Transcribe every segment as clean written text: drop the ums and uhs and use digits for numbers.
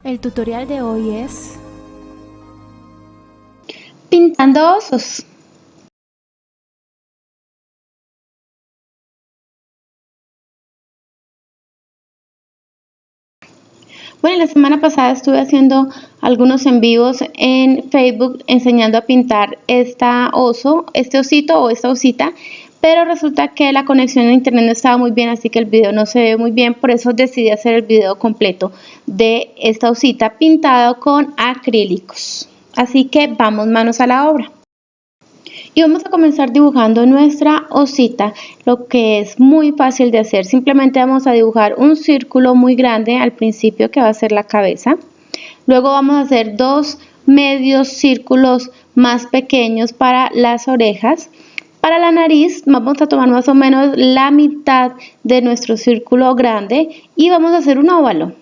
El tutorial de hoy es pintando osos. Bueno, la semana pasada estuve haciendo algunos en vivos en Facebook enseñando a pintar este osito o esta osita, pero resulta que la conexión a internet no estaba muy bien, así que el video no se ve muy bien, por eso decidí hacer el video completo de esta osita pintada con acrílicos. Así que vamos manos a la obra. Y vamos a comenzar dibujando nuestra osita, lo que es muy fácil de hacer. Simplemente vamos a dibujar un círculo muy grande al principio que va a ser la cabeza. Luego vamos a hacer dos medios círculos más pequeños para las orejas. Para la nariz vamos a tomar más o menos la mitad de nuestro círculo grande y vamos a hacer un óvalo.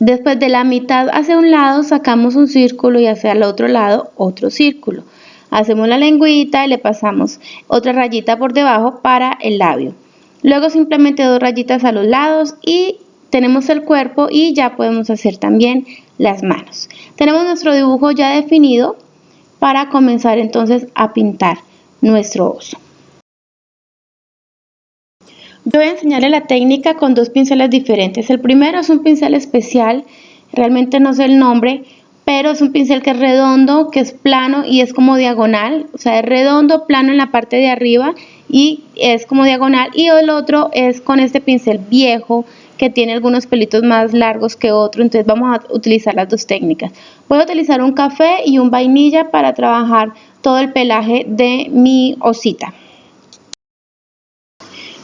Después de la mitad hacia un lado sacamos un círculo y hacia el otro lado otro círculo. Hacemos la lengüita y le pasamos otra rayita por debajo para el labio. Luego simplemente dos rayitas a los lados y tenemos el cuerpo y ya podemos hacer también las manos. Tenemos nuestro dibujo ya definido para comenzar entonces a pintar nuestro oso. Yo voy a enseñarle la técnica con dos pinceles diferentes. El primero es un pincel especial, realmente no sé el nombre, pero es un pincel que es redondo, que es plano y es como diagonal, o sea, es redondo, plano en la parte de arriba y es como diagonal. Y el otro es con este pincel viejo que tiene algunos pelitos más largos que otro, entonces vamos a utilizar las dos técnicas. Voy a utilizar un café y un vainilla para trabajar todo el pelaje de mi osita.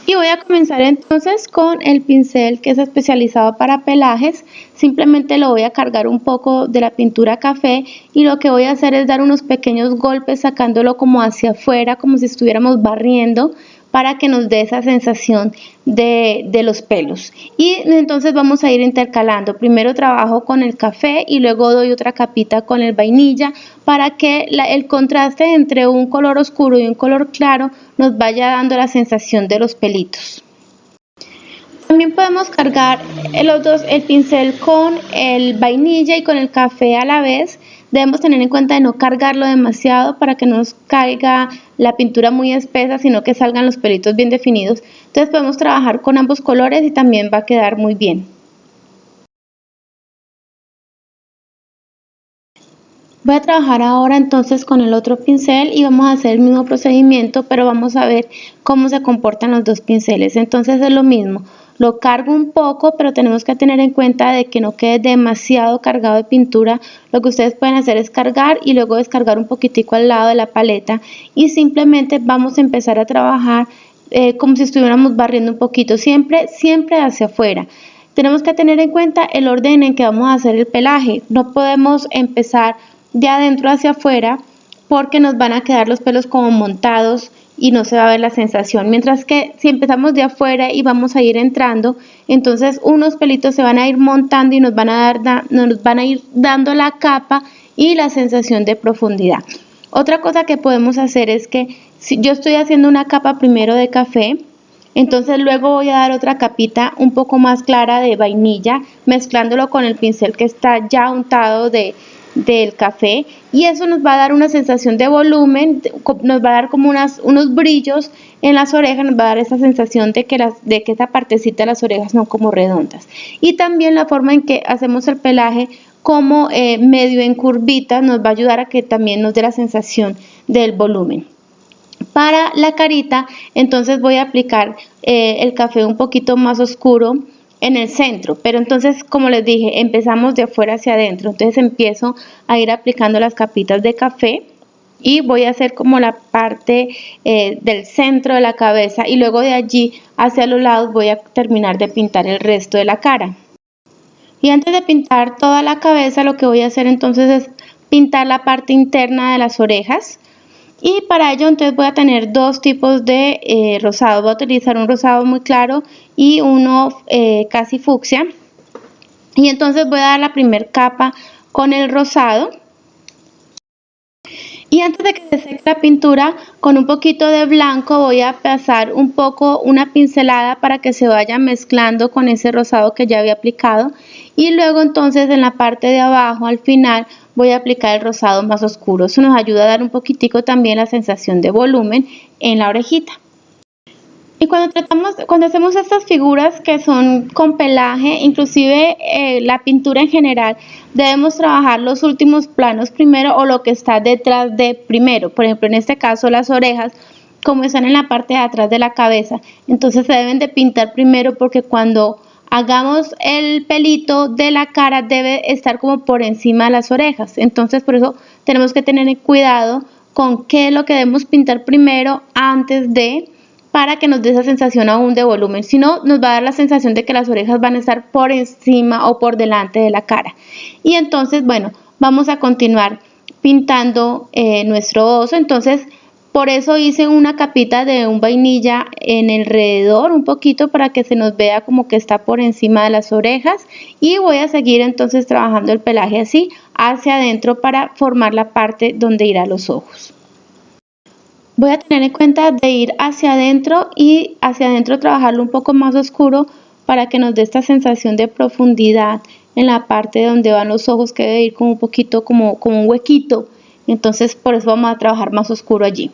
Y voy a comenzar entonces con el pincel que es especializado para pelajes. Simplemente lo voy a cargar un poco de la pintura café y lo que voy a hacer es dar unos pequeños golpes sacándolo como hacia afuera, como si estuviéramos barriendo, para que nos dé esa sensación de los pelos. Y entonces vamos a ir intercalando. Primero trabajo con el café y luego doy otra capita con el vainilla para que el contraste entre un color oscuro y un color claro nos vaya dando la sensación de los pelitos. También podemos cargar el pincel con el vainilla y con el café a la vez. Debemos tener en cuenta de no cargarlo demasiado para que no nos caiga la pintura muy espesa, sino que salgan los pelitos bien definidos. Entonces podemos trabajar con ambos colores y también va a quedar muy bien. Voy a trabajar ahora entonces con el otro pincel y vamos a hacer el mismo procedimiento, pero vamos a ver cómo se comportan los dos pinceles. Entonces es lo mismo, lo cargo un poco, pero tenemos que tener en cuenta de que no quede demasiado cargado de pintura. Lo que ustedes pueden hacer es cargar y luego descargar un poquitico al lado de la paleta y simplemente vamos a empezar a trabajar como si estuviéramos barriendo un poquito, siempre hacia afuera. Tenemos que tener en cuenta el orden en que vamos a hacer el pelaje. No podemos empezar de adentro hacia afuera porque nos van a quedar los pelos como montados y no se va a ver la sensación, mientras que si empezamos de afuera y vamos a ir entrando, entonces unos pelitos se van a ir montando y nos van a ir dando la capa y la sensación de profundidad. Otra cosa que podemos hacer es que si yo estoy haciendo una capa primero de café, entonces luego voy a dar otra capita un poco más clara de vainilla, mezclándolo con el pincel que está ya untado del café, y eso nos va a dar una sensación de volumen, nos va a dar como unos brillos en las orejas, nos va a dar esa sensación de que esa partecita de las orejas son como redondas. Y también la forma en que hacemos el pelaje como medio en curvita nos va a ayudar a que también nos dé la sensación del volumen. Para la carita, entonces voy a aplicar el café un poquito más oscuro en el centro, pero entonces, como les dije, empezamos de afuera hacia adentro. Entonces empiezo a ir aplicando las capitas de café y voy a hacer como la parte del centro de la cabeza y luego de allí hacia los lados voy a terminar de pintar el resto de la cara. Y antes de pintar toda la cabeza, lo que voy a hacer entonces es pintar la parte interna de las orejas. Y para ello entonces voy a tener dos tipos de rosado. Voy a utilizar un rosado muy claro y uno casi fucsia. Y entonces voy a dar la primera capa con el rosado. Y antes de que se seque la pintura, con un poquito de blanco voy a pasar un poco una pincelada para que se vaya mezclando con ese rosado que ya había aplicado. Y luego entonces en la parte de abajo, al final, voy a aplicar el rosado más oscuro. Eso nos ayuda a dar un poquitico también la sensación de volumen en la orejita. Y cuando hacemos estas figuras que son con pelaje, inclusive la pintura en general, debemos trabajar los últimos planos primero o lo que está detrás de primero. Por ejemplo, en este caso las orejas, como están en la parte de atrás de la cabeza, entonces se deben de pintar primero porque cuando hagamos el pelito de la cara debe estar como por encima de las orejas. Entonces por eso tenemos que tener cuidado con qué es lo que debemos pintar primero antes de, para que nos dé esa sensación aún de volumen. Si no, nos va a dar la sensación de que las orejas van a estar por encima o por delante de la cara. Y entonces, bueno, vamos a continuar pintando nuestro oso. Entonces, por eso hice una capita de un vainilla en alrededor, un poquito, para que se nos vea como que está por encima de las orejas. Y voy a seguir entonces trabajando el pelaje así hacia adentro para formar la parte donde irán los ojos. Voy a tener en cuenta de ir hacia adentro y hacia adentro trabajarlo un poco más oscuro para que nos dé esta sensación de profundidad en la parte donde van los ojos, que debe ir como un poquito como un huequito. Entonces por eso vamos a trabajar más oscuro allí.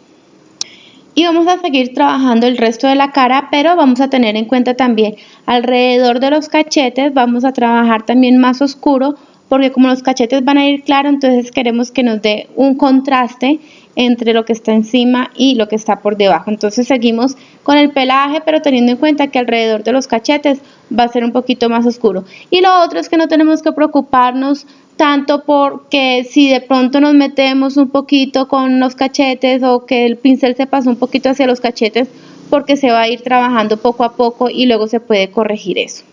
Y vamos a seguir trabajando el resto de la cara, pero vamos a tener en cuenta también alrededor de los cachetes, vamos a trabajar también más oscuro, porque como los cachetes van a ir claros, entonces queremos que nos dé un contraste entre lo que está encima y lo que está por debajo. Entonces seguimos con el pelaje, pero teniendo en cuenta que alrededor de los cachetes va a ser un poquito más oscuro. Y lo otro es que no tenemos que preocuparnos tanto porque si de pronto nos metemos un poquito con los cachetes o que el pincel se pasó un poquito hacia los cachetes, porque se va a ir trabajando poco a poco y luego se puede corregir eso.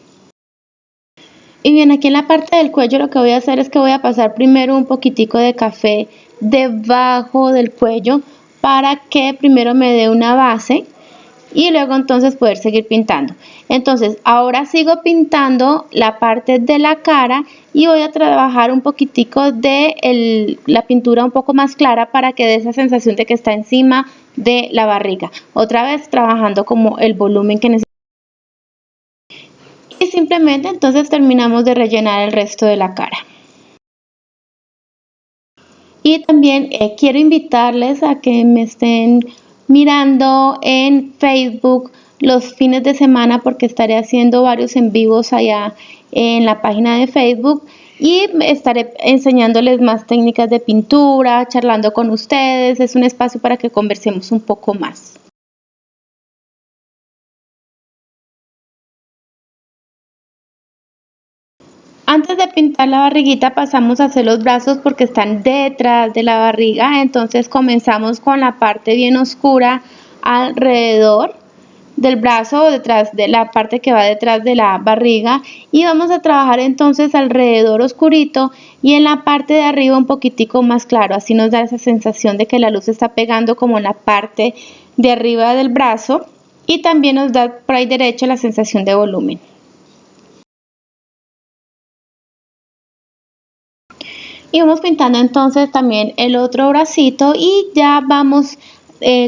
Y bien, aquí en la parte del cuello lo que voy a hacer es que voy a pasar primero un poquitico de café debajo del cuello para que primero me dé una base y luego entonces poder seguir pintando. Entonces ahora sigo pintando la parte de la cara y voy a trabajar un poquitico de la pintura un poco más clara para que dé esa sensación de que está encima de la barriga. Otra vez trabajando como el volumen que necesitamos. Y simplemente entonces terminamos de rellenar el resto de la cara. Y también quiero invitarles a que me estén mirando en Facebook los fines de semana, porque estaré haciendo varios en vivos allá en la página de Facebook y estaré enseñándoles más técnicas de pintura, charlando con ustedes. Es un espacio para que conversemos un poco más. Antes de pintar la barriguita pasamos a hacer los brazos porque están detrás de la barriga, entonces comenzamos con la parte bien oscura alrededor del brazo, detrás de la parte que va detrás de la barriga, y vamos a trabajar entonces alrededor oscurito y en la parte de arriba un poquitico más claro. Así nos da esa sensación de que la luz está pegando como en la parte de arriba del brazo y también nos da por ahí derecho la sensación de volumen. Y vamos pintando entonces también el otro bracito y ya vamos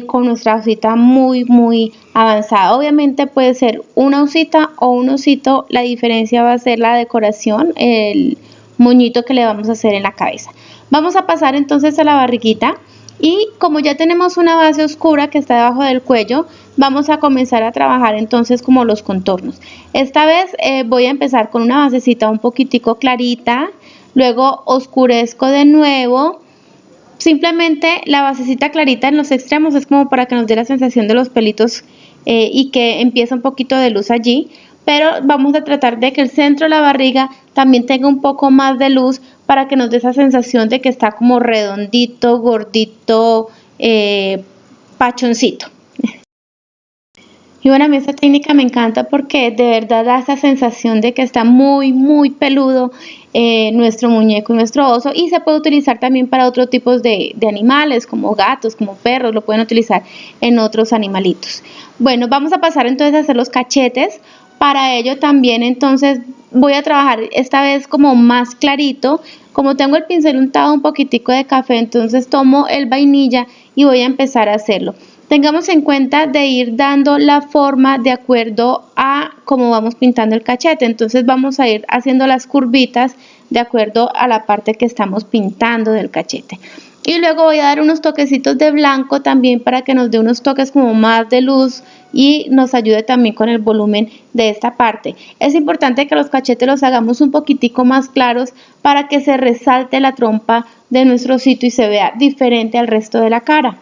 con nuestra osita muy avanzada. Obviamente puede ser una osita o un osito, la diferencia va a ser la decoración, el moñito que le vamos a hacer en la cabeza. Vamos a pasar entonces a la barriguita y como ya tenemos una base oscura que está debajo del cuello, vamos a comenzar a trabajar entonces como los contornos. Esta vez voy a empezar con una basecita un poquitico clarita. Luego oscurezco de nuevo, simplemente la basecita clarita en los extremos es como para que nos dé la sensación de los pelitos y que empiece un poquito de luz allí, pero vamos a tratar de que el centro de la barriga también tenga un poco más de luz para que nos dé esa sensación de que está como redondito, gordito, pachoncito. Y bueno, a mí esta técnica me encanta porque de verdad da esa sensación de que está muy peludo nuestro muñeco y nuestro oso, y se puede utilizar también para otros tipos de animales como gatos, como perros, lo pueden utilizar en otros animalitos. Bueno, vamos a pasar entonces a hacer los cachetes. Para ello también entonces voy a trabajar esta vez como más clarito. Como tengo el pincel untado un poquitico de café, entonces tomo el vainilla y voy a empezar a hacerlo. Tengamos en cuenta de ir dando la forma de acuerdo a cómo vamos pintando el cachete. Entonces vamos a ir haciendo las curvitas de acuerdo a la parte que estamos pintando del cachete. Y luego voy a dar unos toquecitos de blanco también para que nos dé unos toques como más de luz y nos ayude también con el volumen de esta parte. Es importante que los cachetes los hagamos un poquitico más claros para que se resalte la trompa de nuestro osito y se vea diferente al resto de la cara.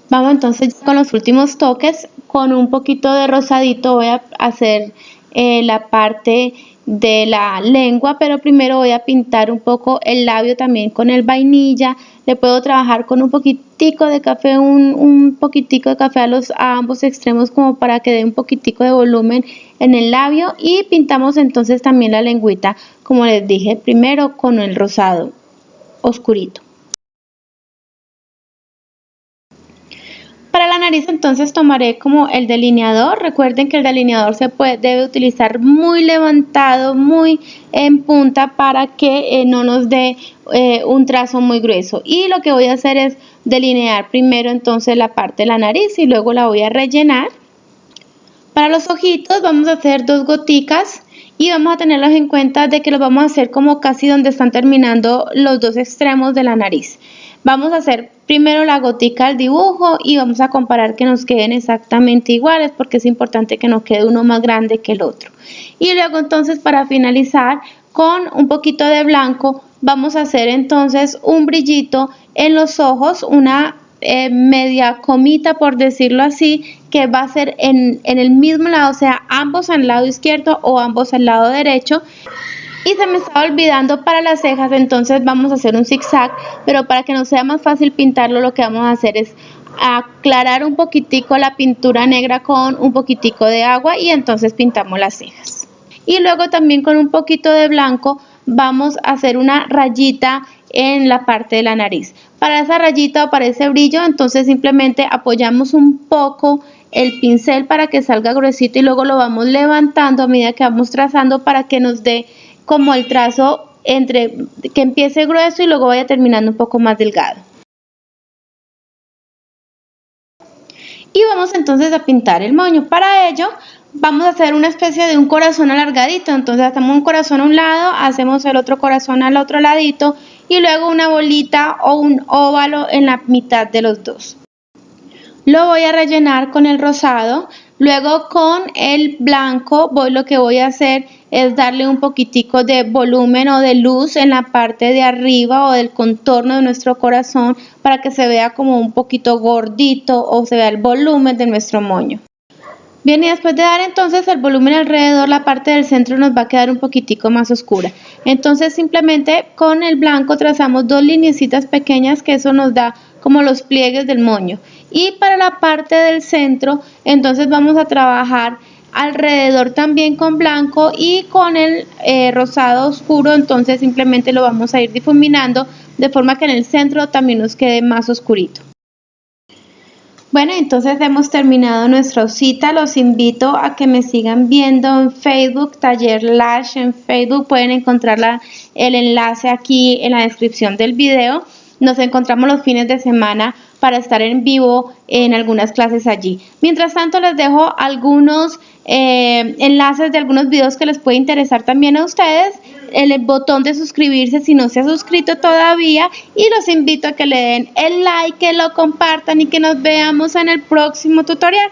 Vamos entonces con los últimos toques. Con un poquito de rosadito voy a hacer la parte de la lengua, pero primero voy a pintar un poco el labio también con el vainilla. Le puedo trabajar con un poquitico de café, un poquitico de café a ambos extremos como para que dé un poquitico de volumen en el labio, y pintamos entonces también la lengüita, como les dije, primero con el rosado oscurito. Para la nariz entonces tomaré como el delineador. Recuerden que el delineador debe utilizar muy levantado, muy en punta para que no nos dé un trazo muy grueso. Y lo que voy a hacer es delinear primero entonces la parte de la nariz y luego la voy a rellenar. Para los ojitos vamos a hacer 2 goticas y vamos a tenerlos en cuenta de que los vamos a hacer como casi donde están terminando los 2 extremos de la nariz. Vamos a hacer primero la gotica del dibujo y vamos a comparar que nos queden exactamente iguales, porque es importante que no quede uno más grande que el otro. Y luego entonces, para finalizar con un poquito de blanco, vamos a hacer entonces un brillito en los ojos, una media comita, por decirlo así, que va a ser en el mismo lado, o sea, ambos al lado izquierdo o ambos al lado derecho. Y se me estaba olvidando para las cejas, entonces vamos a hacer un zigzag, pero para que nos sea más fácil pintarlo, lo que vamos a hacer es aclarar un poquitico la pintura negra con un poquitico de agua y entonces pintamos las cejas. Y luego también con un poquito de blanco vamos a hacer una rayita en la parte de la nariz. Para esa rayita o para ese brillo, entonces simplemente apoyamos un poco el pincel para que salga gruesito y luego lo vamos levantando a medida que vamos trazando para que nos dé como el trazo entre que empiece grueso y luego vaya terminando un poco más delgado. Y vamos entonces a pintar el moño. Para ello vamos a hacer una especie de un corazón alargadito. Entonces hacemos un corazón a un lado, hacemos el otro corazón al otro ladito y luego una bolita o un óvalo en la mitad de los dos. Lo voy a rellenar con el rosado. Luego con el blanco lo que voy a hacer es darle un poquitico de volumen o de luz en la parte de arriba o del contorno de nuestro corazón para que se vea como un poquito gordito o se vea el volumen de nuestro moño. Bien, y después de dar entonces el volumen alrededor, la parte del centro nos va a quedar un poquitico más oscura. Entonces simplemente con el blanco trazamos 2 lineecitas pequeñas, que eso nos da como los pliegues del moño. Y para la parte del centro entonces vamos a trabajar alrededor también con blanco y con el rosado oscuro, entonces simplemente lo vamos a ir difuminando de forma que en el centro también nos quede más oscurito. Bueno, entonces hemos terminado nuestra osita. Los invito a que me sigan viendo en Facebook, Taller Lash en Facebook. Pueden encontrar el enlace aquí en la descripción del video. Nos encontramos los fines de semana para estar en vivo en algunas clases allí. Mientras tanto, les dejo algunos enlaces de algunos videos que les puede interesar también a ustedes. El botón de suscribirse si no se ha suscrito todavía, y los invito a que le den el like, que lo compartan y que nos veamos en el próximo tutorial.